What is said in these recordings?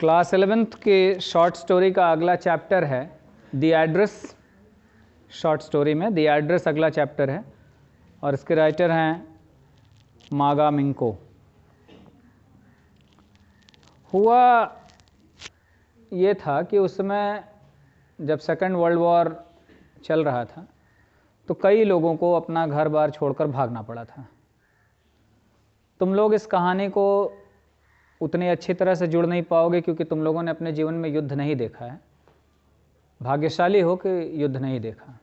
Class 11th के short story का अगला चैप्टर है द एड्रेस। शॉर्ट स्टोरी में द एड्रेस अगला चैप्टर है और इसके राइटर हैं मागा मिंको। हुआ ये था कि उस समय जब सेकेंड वर्ल्ड वॉर चल रहा था तो कई लोगों को अपना घर बार छोड़कर भागना पड़ा था। तुम लोग इस कहानी को उतनी अच्छी तरह से जुड़ नहीं पाओगे क्योंकि तुम लोगों ने अपने जीवन में युद्ध नहीं देखा है। भाग्यशाली हो कि युद्ध नहीं देखा।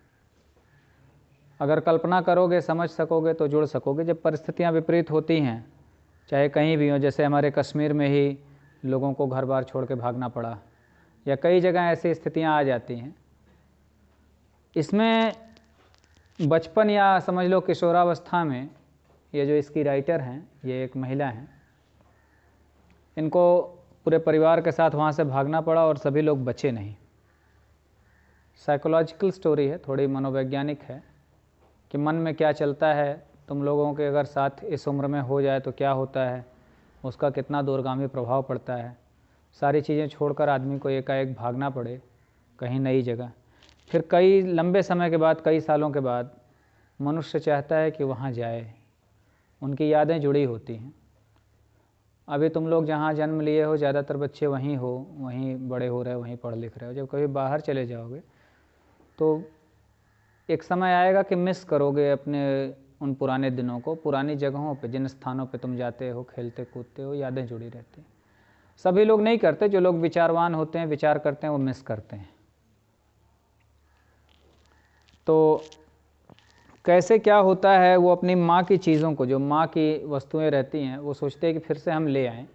अगर कल्पना करोगे, समझ सकोगे तो जुड़ सकोगे। जब परिस्थितियां विपरीत होती हैं, चाहे कहीं भी हो, जैसे हमारे कश्मीर में ही लोगों को घर बार छोड़ के भागना पड़ा, या कई जगह ऐसी स्थितियां आ जाती हैं। इसमें बचपन या समझ लो किशोरावस्था में ये जो इसकी राइटर हैं, ये एक महिला हैं, इनको पूरे परिवार के साथ वहाँ से भागना पड़ा और सभी लोग बचे नहीं। साइकोलॉजिकल स्टोरी है, थोड़ी मनोवैज्ञानिक है कि मन में क्या चलता है, तुम लोगों के अगर साथ इस उम्र में हो जाए तो क्या होता है, उसका कितना दूरगामी प्रभाव पड़ता है। सारी चीज़ें छोड़कर आदमी को एकाएक भागना पड़े कहीं नई जगह, फिर कई लंबे समय के बाद, कई सालों के बाद मनुष्य चाहता है कि वहाँ जाए। उनकी यादें जुड़ी होती हैं। अभी तुम लोग जहाँ जन्म लिए हो, ज़्यादातर बच्चे वहीं हो, वहीं बड़े हो रहे हो, वहीं पढ़ लिख रहे हो। जब कभी बाहर चले जाओगे तो एक समय आएगा कि मिस करोगे अपने उन पुराने दिनों को। पुरानी जगहों पे, जिन स्थानों पे तुम जाते हो, खेलते कूदते हो, यादें जुड़ी रहती हैं। सभी लोग नहीं करते, जो लोग विचारवान होते हैं, विचार करते हैं, वो मिस करते हैं। तो कैसे क्या होता है, वो अपनी माँ की चीज़ों को, जो माँ की वस्तुएं रहती हैं, वो सोचते हैं कि फिर से हम ले आएँ,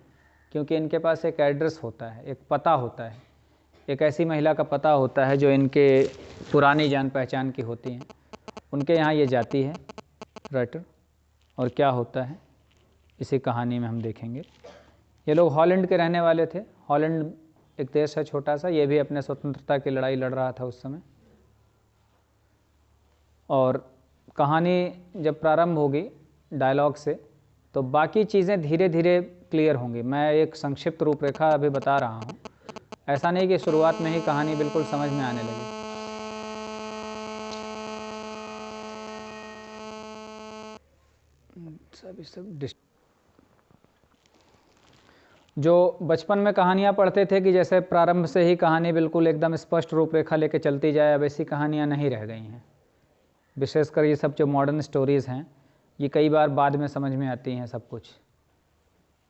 क्योंकि इनके पास एक एड्रेस होता है, एक पता होता है, एक ऐसी महिला का पता होता है जो इनके पुरानी जान पहचान की होती हैं। उनके यहाँ ये जाती है राइटर, और क्या होता है इसी कहानी में हम देखेंगे। ये लोग हॉलैंड के रहने वाले थे। हॉलैंड एक देश है छोटा सा, ये भी अपने स्वतंत्रता की लड़ाई लड़ रहा था उस समय। और कहानी जब प्रारंभ होगी डायलॉग से, तो बाकी चीज़ें धीरे धीरे क्लियर होंगी। मैं एक संक्षिप्त रूपरेखा अभी बता रहा हूँ, ऐसा नहीं कि शुरुआत में ही कहानी बिल्कुल समझ में आने लगी। जो बचपन में कहानियाँ पढ़ते थे कि जैसे प्रारंभ से ही कहानी बिल्कुल एकदम स्पष्ट रूपरेखा लेके चलती जाए, अब ऐसी कहानियाँ नहीं रह गई हैं। विशेषकर ये सब जो मॉडर्न स्टोरीज़ हैं, ये कई बार बाद में समझ में आती हैं। सब कुछ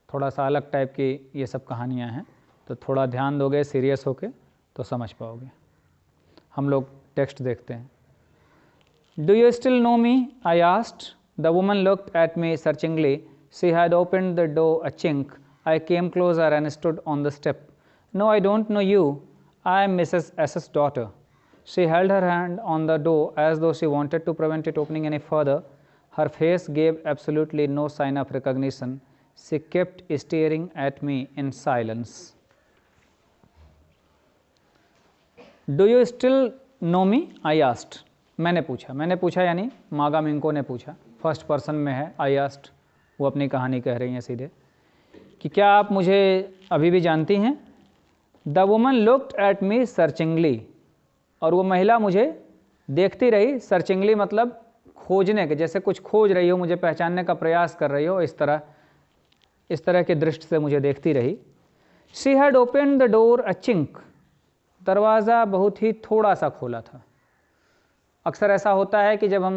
थोड़ा सा अलग टाइप की ये सब कहानियाँ हैं, तो थोड़ा ध्यान दोगे सीरियस होके तो समझ पाओगे। हम लोग टेक्स्ट देखते हैं। Do you still know me, I asked. The woman looked at me searchingly. She had opened the door a chink. I came closer and stood on the step. No, I don't know you. I am Mrs. S.'s daughter. She held her hand on the door as though she wanted to prevent it opening any further. Her face gave absolutely no sign of recognition. She kept staring at me in silence. Do you still know me? I asked. मैंने पूछा यानी मागा मिंको ने पूछा। First person में है, I asked। वो अपनी कहानी कह रही हैं सीधे कि क्या आप मुझे अभी भी जानती हैं। The woman looked at me searchingly. और वो महिला मुझे देखती रही। सर्चिंगली मतलब खोजने के, जैसे कुछ खोज रही हो, मुझे पहचानने का प्रयास कर रही हो, इस तरह की दृष्टि से मुझे देखती रही। She had open the door a chink. दरवाज़ा बहुत ही थोड़ा सा खोला था। अक्सर ऐसा होता है कि जब हम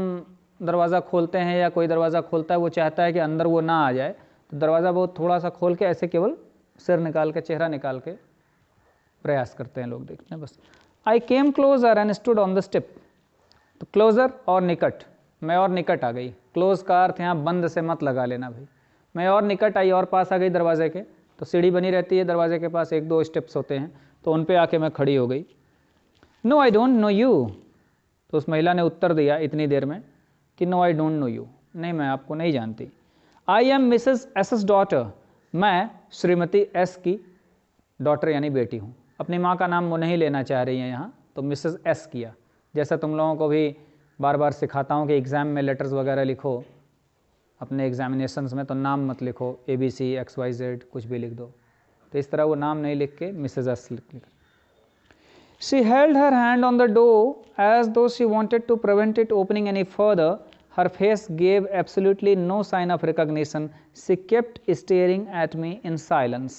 दरवाज़ा खोलते हैं या कोई दरवाज़ा खोलता है, वो चाहता है कि अंदर वो ना आ जाए, तो दरवाज़ा बहुत थोड़ा सा खोल के ऐसे केवल सिर निकाल के, चेहरा निकाल के प्रयास करते हैं लोग देखने, बस। I came closer and stood on the step. तो क्लोजर और निकट, मैं और निकट आ गई। क्लोज का अर्थ यहाँ बंद से मत लगा लेना भाई। मैं और निकट आई और पास आ गई दरवाजे के। तो सीढ़ी बनी रहती है दरवाजे के पास, एक दो स्टेप्स होते हैं, तो उन पर आके मैं खड़ी हो गई। No I don't know you. तो उस महिला ने उत्तर दिया इतनी देर में कि no I don't know you, नहीं मैं आपको नहीं जानती। I am Mrs S's daughter. मैं श्रीमती एस की डॉटर यानी बेटी हूँ। अपनी माँ का वो नहीं लेना चाह रही हैं यहाँ, तो मिसेस एस किया। जैसा तुम लोगों को भी बार बार सिखाता हूँ कि एग्ज़ाम में लेटर्स वगैरह लिखो, अपने एग्जामिनेशंस में तो नाम मत लिखो, ABC XYZ कुछ भी लिख दो, तो इस तरह वो नाम नहीं लिख के मिसेज एस लिख। She held her hand on the door as though she wanted to prevent it opening any further. Her face gave absolutely no sign of recognition. She kept staring at me in silence.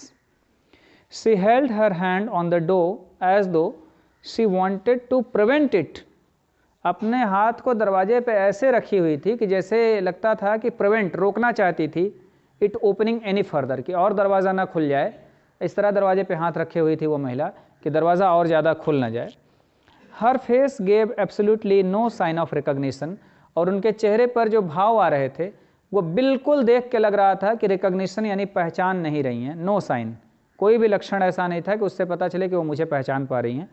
She held her hand on the door as though she wanted to prevent it. अपने हाथ को दरवाजे पे ऐसे रखी हुई थी कि जैसे लगता था कि प्रिवेंट, रोकना चाहती थी, इट ओपनिंग एनी फर्दर, कि और दरवाज़ा ना खुल जाए। इस तरह दरवाजे पे हाथ रखे हुई थी वो महिला कि दरवाज़ा और ज़्यादा खुल ना जाए। Her face gave absolutely no sign of recognition, और उनके चेहरे पर जो भाव आ रहे थे वो बिल्कुल देख के लग रहा था कि रिकग्निशन यानी पहचान नहीं रही हैं। नो साइन, कोई भी लक्षण ऐसा नहीं था कि उससे पता चले कि वो मुझे पहचान पा रही हैं,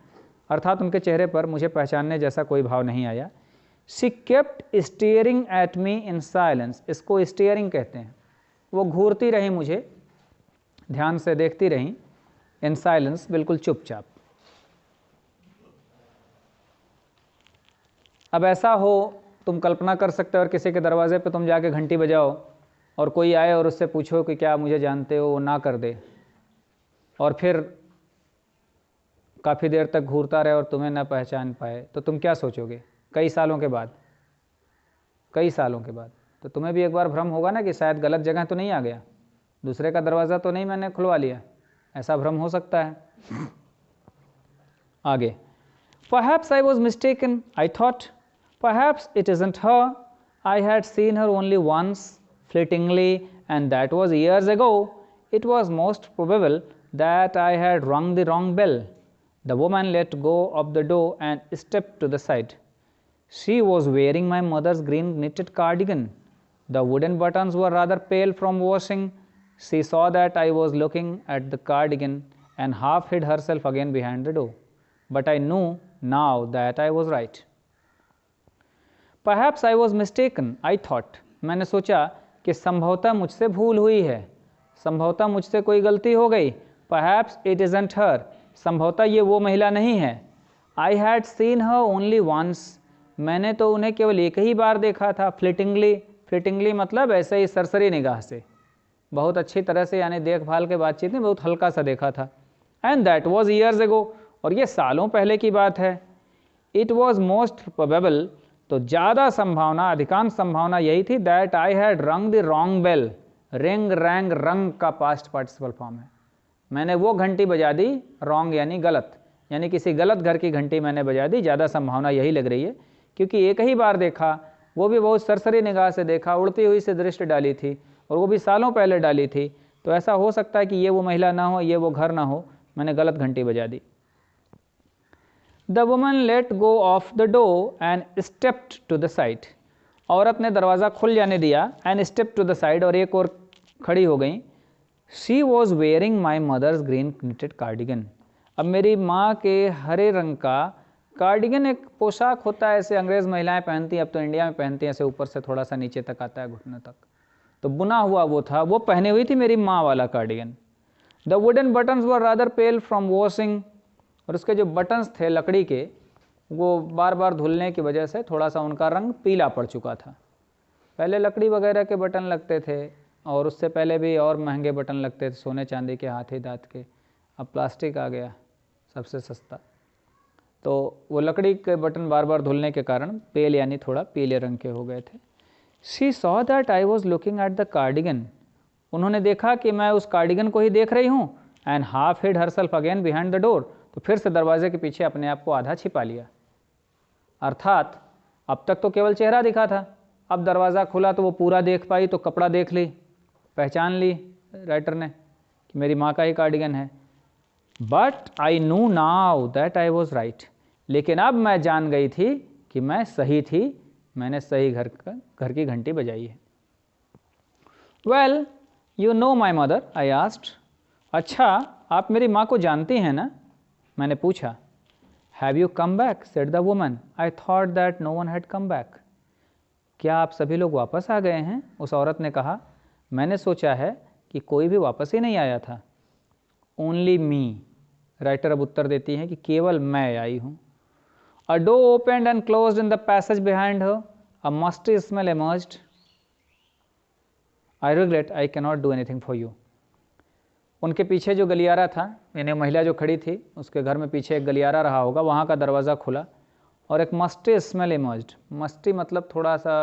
अर्थात उनके चेहरे पर मुझे पहचानने जैसा कोई भाव नहीं आया। She kept steering at me in silence, इसको स्टीयरिंग कहते हैं। वो घूरती रही, मुझे ध्यान से देखती रहीं, इन साइलेंस, बिल्कुल चुपचाप। अब ऐसा हो, तुम कल्पना कर सकते हो, और किसी के दरवाजे पे तुम जाके घंटी बजाओ और कोई आए और उससे पूछो कि क्या मुझे जानते हो, वो ना कर दे और फिर काफ़ी देर तक घूरता रहे और तुम्हें ना पहचान पाए, तो तुम क्या सोचोगे? कई सालों के बाद, तो तुम्हें भी एक बार भ्रम होगा ना कि शायद गलत जगह तो नहीं आ गया, दूसरे का दरवाज़ा तो नहीं मैंने खुलवा लिया, ऐसा भ्रम हो सकता है। आगे, Perhaps I was mistaken, I thought. Perhaps it isn't her. I had seen her only once, fleetingly, and that was years ago. It was most probable that I had rung the wrong bell. The woman let go of the door and stepped to the side. She was wearing my mother's green knitted cardigan. The wooden buttons were rather pale from washing. She saw that I was looking at the cardigan and half hid herself again behind the door. But I knew now that I was right. Perhaps I was mistaken, I thought. मैंने सोचा कि संभवतः मुझसे भूल हुई है, संभवतः मुझसे कोई गलती हो गई। Perhaps it isn't her. संभवतः ये वो महिला नहीं है। I had seen her only once. मैंने तो उन्हें केवल एक ही बार देखा था, फ्लिटिंगली। फ्लिटिंगली मतलब ऐसे ही सरसरी निगाह से, बहुत अच्छी तरह से, यानी देखभाल के बातचीत में बहुत हल्का सा देखा था। And that was years ago. और ये सालों पहले की बात है। It was most probable, तो ज़्यादा संभावना, अधिकांश संभावना यही थी, that I had rung the wrong bell. Ring, wrong, रंग का पास्ट पार्टिसिपल फॉर्म है। मैंने वो घंटी बजा दी, रॉन्ग यानी गलत, यानी किसी गलत घर की घंटी मैंने बजा दी। ज़्यादा संभावना यही लग रही है, क्योंकि एक ही बार देखा, वो भी बहुत सरसरी निगाह से देखा, उड़ती हुई से दृष्टि डाली थी, और वो भी सालों पहले डाली थी। तो ऐसा हो सकता है कि ये वो महिला ना हो, ये वो घर ना हो, मैंने गलत घंटी बजा दी। The woman let go of the door and stepped to the side. औरत ने दरवाज़ा खुल जाने दिया, and stepped to the side, और एक और खड़ी हो गई। She was wearing my mother's green knitted cardigan. अब मेरी माँ के हरे रंग का कार्डिगन, एक पोशाक होता है, ऐसे अंग्रेज़ महिलाएं पहनती हैं, अब तो इंडिया में पहनती हैं, ऐसे ऊपर से थोड़ा सा नीचे तक आता है, घुटने तक, तो बुना हुआ वो था, वो पहने हुई थी मेरी माँ वाला cardigan. The wooden buttons were rather pale from washing. और उसके जो बटन्स थे लकड़ी के, वो बार बार धुलने की वजह से थोड़ा सा उनका रंग पीला पड़ चुका था। पहले लकड़ी वगैरह के बटन लगते थे, और उससे पहले भी और महंगे बटन लगते थे, सोने चांदी के, हाथी दाँत के। अब प्लास्टिक आ गया सबसे सस्ता, तो वो लकड़ी के बटन बार बार धुलने के कारण पेल यानी थोड़ा पीले रंग के हो गए थे। She saw that I was looking at the cardigan. उन्होंने देखा कि मैं उस कार्डिगन को ही देख रही हूँ। And half hid herself again behind the door. तो फिर से दरवाजे के पीछे अपने आप को आधा छिपा लिया। अर्थात अब तक तो केवल चेहरा दिखा था, अब दरवाज़ा खुला तो वो पूरा देख पाई, तो कपड़ा देख ली, पहचान ली राइटर ने कि मेरी माँ का ही कार्डिगन है। But I knew now that I was right, लेकिन अब मैं जान गई थी कि मैं सही थी, मैंने सही घर की घंटी बजाई है। Well you know my mother, I asked. अच्छा, आप मेरी माँ को जानती हैं ना, मैंने पूछा। Have you come back, said the woman. I thought that no one had come back. क्या आप सभी लोग वापस आ गए हैं, उस औरत ने कहा। मैंने सोचा है कि कोई भी वापस ही नहीं आया था। ओनली मी, राइटर अब उत्तर देती हैं कि केवल मैं आई हूँ। अ door opened and closed in the passage behind her, a musty smell emerged. I regret I cannot do anything for you. उनके पीछे जो गलियारा था, यानी महिला जो खड़ी थी उसके घर में पीछे एक गलियारा रहा होगा, वहाँ का दरवाज़ा खुला और एक मस्टी स्मेल इमर्ज्ड। मस्टी मतलब थोड़ा सा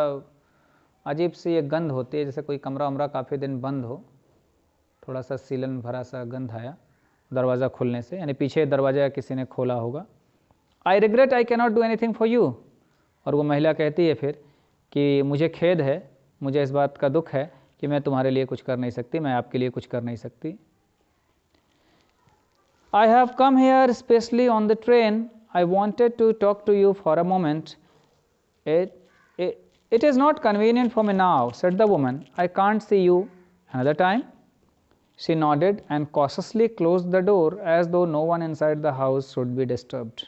अजीब सी एक गंध होती है, जैसे कोई कमरा वमरा काफ़ी दिन बंद हो, थोड़ा सा सीलन भरा सा गंध आया दरवाज़ा खुलने से, यानी पीछे दरवाज़ा किसी ने खोला होगा। I regret I cannot do anything for you. और वो महिला कहती है फिर कि मुझे खेद है, मुझे इस बात का दुख है कि मैं तुम्हारे लिए कुछ कर नहीं सकती, मैं आपके लिए कुछ कर नहीं सकती। I have come here especially on the train. I wanted to talk to you for a moment. It is not convenient for me now, said the woman. I can't see you another time. She nodded and cautiously closed the door as though no one inside the house should be disturbed.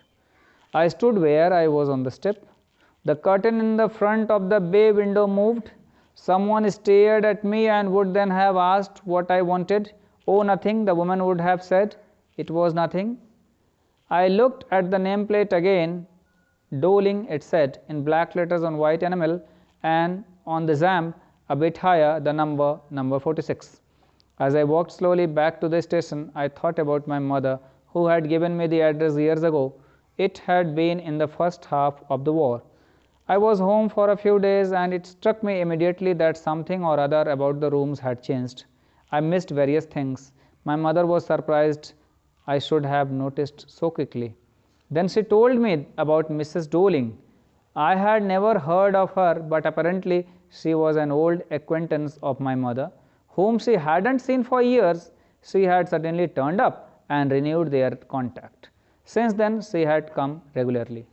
I stood where I was on the step. The curtain in the front of the bay window moved. Someone stared at me and would then have asked what I wanted. Oh, nothing, the woman would have said. It was nothing. I looked at the nameplate again. Doling, it said, in black letters on white enamel, and on the jamb, a bit higher, the number 46. As I walked slowly back to the station, I thought about my mother, who had given me the address years ago. It had been in the first half of the war. I was home for a few days, and it struck me immediately that something or other about the rooms had changed. I missed various things. My mother was surprised I should have noticed so quickly. Then she told me about Mrs. Doling. I had never heard of her, but apparently she was an old acquaintance of my mother, whom she hadn't seen for years. She had suddenly turned up and renewed their contact. Since then, she had come regularly.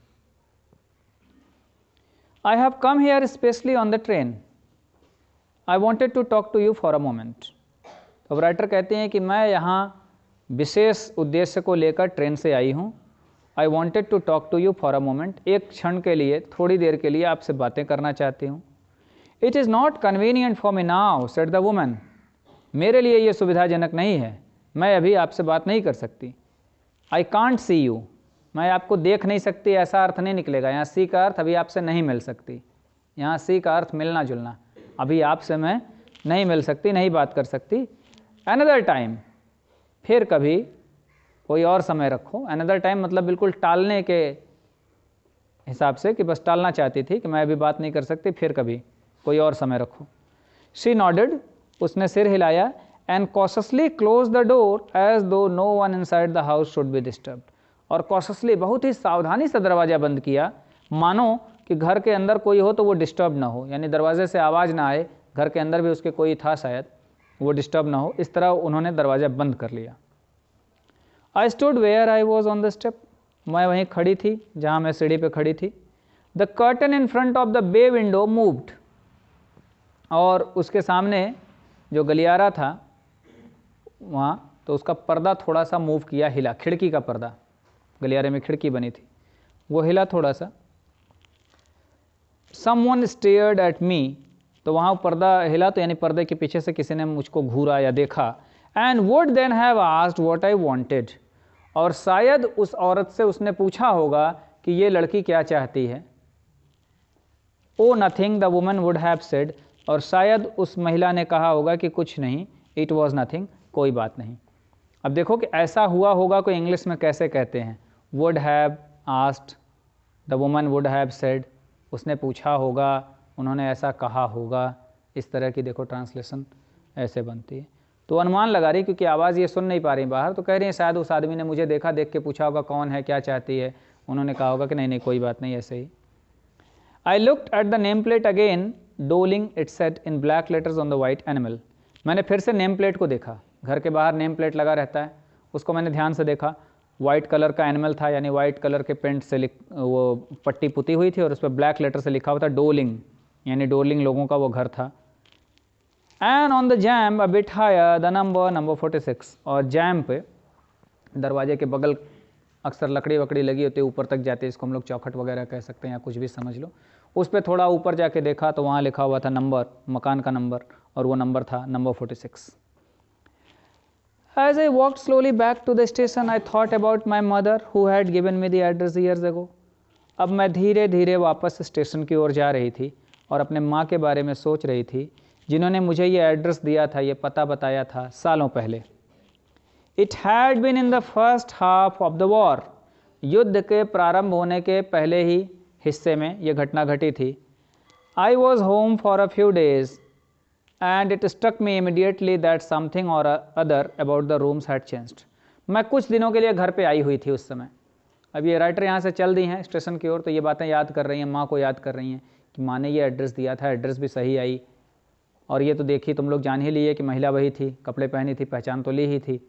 I have come here especially on the train. I wanted to talk to you for a moment. तो writer कहते हैं कि मैं यहाँ विशेष उद्देश्य को लेकर train से आई हूँ। I wanted to talk to you for a moment, एक क्षण के लिए, थोड़ी देर के लिए आपसे बातें करना चाहती हूँ। It is not convenient for me now, said the woman. मेरे लिए ये सुविधाजनक नहीं है, मैं अभी आपसे बात नहीं कर सकती। आई कांट सी यू, मैं आपको देख नहीं सकती, ऐसा अर्थ नहीं निकलेगा। यहाँ सी का अर्थ अभी आपसे नहीं मिल सकती, यहाँ सी का अर्थ मिलना जुलना, अभी आपसे मैं नहीं मिल सकती, नहीं बात कर सकती। अनदर टाइम, फिर कभी, कोई और समय रखो। अनदर टाइम मतलब बिल्कुल टालने के हिसाब से कि बस टालना चाहती थी कि मैं अभी बात नहीं कर सकती, फिर कभी, कोई और समय रखो। शी नॉडेड, उसने सिर हिलाया, and cautiously close the door as though no one inside the house should be disturbed. और कॉशसली, बहुत ही सावधानी से दरवाज़ा बंद किया, मानो कि घर के अंदर कोई हो तो वो डिस्टर्ब ना हो, यानी दरवाजे से आवाज़ ना आए, घर के अंदर भी उसके कोई था शायद, वो डिस्टर्ब ना हो, इस तरह उन्होंने दरवाज़ा बंद कर लिया। I stood where I was on the step, मैं वहीं खड़ी थी जहाँ मैं सीढ़ी पे खड़ी थी। The curtain in front of the bay window moved, और उसके सामने जो गलियारा था वहाँ, तो उसका पर्दा थोड़ा सा मूव किया, हिला, खिड़की का पर्दा, गलियारे में खिड़की बनी थी, वो हिला थोड़ा सा। समवन स्टेयर्ड एट मी, तो वहाँ पर्दा हिला, तो यानी पर्दे के पीछे से किसी ने मुझको घूरा या देखा। And would then have asked what I wanted, और शायद उस औरत से उसने पूछा होगा कि ये लड़की क्या चाहती है। ओ nothing, the woman would have said, और शायद उस महिला ने कहा होगा कि कुछ नहीं, इट वॉज नथिंग, कोई बात नहीं। अब देखो कि ऐसा हुआ होगा को इंग्लिश में कैसे कहते हैं। Would have asked, the woman would have said, उसने पूछा होगा, उन्होंने ऐसा कहा होगा, इस तरह की देखो ट्रांसलेशन ऐसे बनती है। तो अनुमान लगा रही, क्योंकि आवाज़ ये सुन नहीं पा रही बाहर, तो कह रही है शायद उस आदमी ने मुझे देखा, देख के पूछा होगा कौन है, क्या चाहती है, उन्होंने कहा होगा कि नहीं नहीं कोई बात नहीं, ऐसे ही। I looked at the name plate again, dolling, it said in black letters on the white animal. मैंने फिर से नेम प्लेट को देखा, घर के बाहर नेम प्लेट लगा रहता है, उसको मैंने ध्यान से देखा। वाइट कलर का एनिमल था, यानी वाइट कलर के पेंट से वो पट्टी पुती हुई थी, और उस पर ब्लैक लेटर से लिखा हुआ था डोलिंग, यानी डोलिंग लोगों का वो घर था। And on the jamb a bit higher the number 46, और जैम पे, दरवाजे के बगल अक्सर लकड़ी वकड़ी लगी होती है, ऊपर तक जाती है, इसको हम लोग चौखट वगैरह कह सकते हैं या कुछ भी समझ लो। उस पर थोड़ा ऊपर जाके देखा तो वहाँ लिखा हुआ था नंबर, मकान का नंबर, और वो नंबर था number 46। As I walked slowly back to the station, I thought about my mother who had given me the address years ago. अब मैं धीरे धीरे वापस स्टेशन की ओर जा रही थी और अपने माँ के बारे में सोच रही थी, जिन्होंने मुझे ये एड्रेस दिया था, ये पता बताया था सालों पहले। It had been in the first half of the war, युद्ध के प्रारंभ होने के पहले ही हिस्से में यह घटना घटी थी। I was home for a few days and it struck me immediately that something or other about the rooms had changed. मैं कुछ दिनों के लिए घर पे आई हुई थी उस समय। अब ये राइटर यहाँ से चल दी हैं स्टेशन की ओर, तो ये बातें याद कर रही हैं, माँ को याद कर रही हैं कि माँ ने ये एड्रेस दिया था, एड्रेस भी सही आई, और ये तो देखिए तुम लोग जान ही लिए कि महिला वही थी, कपड़े पहनी थी, पहचान तो ली ही थी।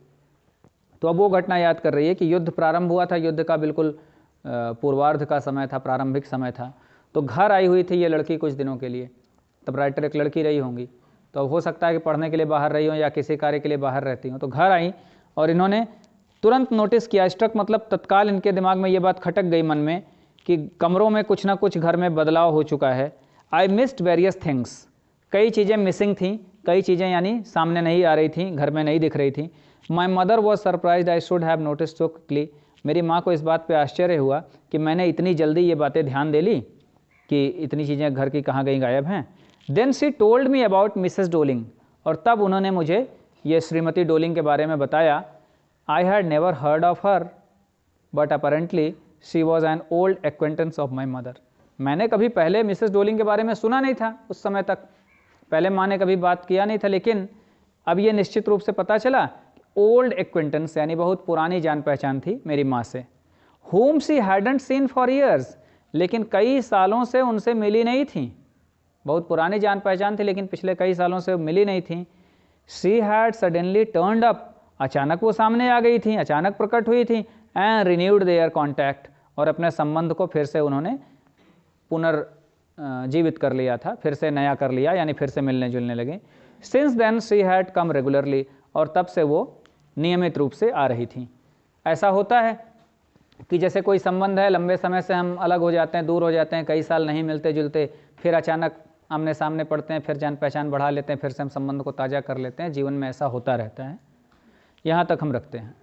तो अब वो घटना याद कर रही है कि युद्ध प्रारंभ हुआ था, युद्ध का बिल्कुल पूर्वार्ध का समय था, प्रारंभिक समय था। तो घर आई हुई थी ये लड़की कुछ दिनों के लिए। तब राइटर एक लड़की रही होंगी, तो अब हो सकता है कि पढ़ने के लिए बाहर रही हो या किसी कार्य के लिए बाहर रहती हो। तो घर आई और इन्होंने तुरंत नोटिस किया, स्ट्रक मतलब तत्काल इनके दिमाग में ये बात खटक गई मन में कि कमरों में कुछ ना कुछ घर में बदलाव हो चुका है। आई मिस्ड वेरियस थिंग्स, कई चीज़ें मिसिंग थी, कई चीज़ें यानी सामने नहीं आ रही थी, घर में नहीं दिख रही थी। My mother was surprise I should have notice so quickly, मेरी माँ को इस बात पे आश्चर्य हुआ कि मैंने इतनी जल्दी ये बातें ध्यान दे ली कि इतनी चीज़ें घर की कहाँ गई, गायब हैं। Then she told me about Mrs Dolling, और तब उन्होंने मुझे ये श्रीमती डोलिंग के बारे में बताया। I had never heard of her but apparently she was an old acquaintance of my mother. मैंने कभी पहले मिसेस डोलिंग के बारे में सुना नहीं था उस समय तक, पहले माँ ने कभी बात किया नहीं था, लेकिन अब ये निश्चित रूप से पता चला ओल्ड एक्वेंटेंस यानी बहुत पुरानी जान पहचान थी मेरी माँ से। whom she hadn't seen for years, लेकिन कई सालों से उनसे मिली नहीं थी। बहुत पुरानी जान पहचान थी लेकिन पिछले कई सालों से मिली नहीं थी। she had suddenly turned up, अचानक वो सामने आ गई थी, अचानक प्रकट हुई थी। and renewed their contact, और अपने संबंध को फिर से उन्होंने पुनर्जीवित कर लिया था, फिर से नया कर लिया, यानी फिर से मिलने जुलने लगे। since then she had come regularly, और तब से वो नियमित रूप से आ रही थी। ऐसा होता है कि जैसे कोई संबंध है, लंबे समय से हम अलग हो जाते हैं, दूर हो जाते हैं, कई साल नहीं मिलते जुलते, फिर अचानक आमने सामने पड़ते हैं, फिर जान पहचान बढ़ा लेते हैं, फिर से हम संबंध को ताज़ा कर लेते हैं। जीवन में ऐसा होता रहता है। यहाँ तक हम रखते हैं।